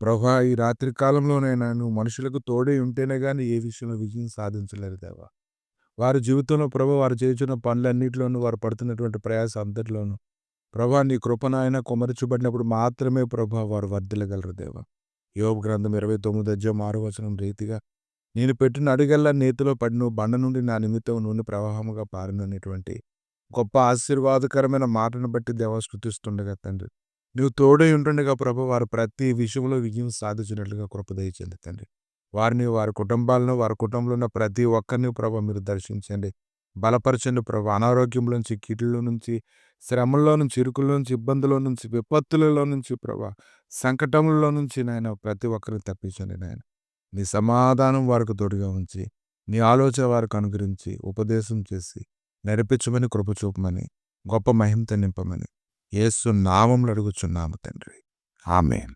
ప్రభా ఈ రాత్రి కాలంలోనైనా నువ్వు మనుషులకు తోడై ఉంటేనే గాని ఏ విషయంలో విజయం సాధించలేరు దేవా. వారి జీవితంలో ప్రభా వారు చేయుచున్న పనులన్నిటిలోనూ, వారు పడుతున్నటువంటి ప్రయాస అంతటిలోనూ ప్రభా నీ కృప నాయన కుమరించబడినప్పుడు మాత్రమే ప్రభా వారు వర్ధిల్లగలరు దేవా. యోబు గ్రంథం 29:6 రీతిగా నేను పెట్టిన అడుగెల్లా నేతిలో పడి నువ్వు బండ నుండి నా నిమిత్తం నూనె ప్రవాహముగా పారిననేటువంటి గొప్ప ఆశీర్వాదకరమైన మాటను బట్టి దేవా స్తుతిస్తుండగా తండ్రి. నువ్వు తోడై ఉంటుండగా ప్రభు వారు ప్రతి విషయంలో విజయం సాధించినట్లుగా కృప దయచేయండి తండ్రి. వారిని, వారి కుటుంబాలను, వారి కుటుంబంలో ఉన్న ప్రతి ఒక్కరిని ప్రభు మీరు దర్శించండి. బలపరచండి ప్రభు. అనారోగ్యంలో నుంచి, కీడులో నుంచి, శ్రమల్లో నుంచి, ఇరుకుల్లో నుంచి, ఇబ్బందులో నుంచి, విపత్తులలో నుంచి ప్రభా, సంకటములలో నుంచి నాయన ప్రతి ఒక్కరిని తప్పించండి నాయన. నీ సమాధానం వారికి తోడుగా ఉంచి, నీ ఆలోచన వారికి అనుగ్రహించి, ఉపదేశం చేసి, నడిపించమని కృప చూపమని, గొప్ప మహిమతో నింపమని యేసు నామములో అడుగుచున్నాము తండ్రి. ఆమేన్.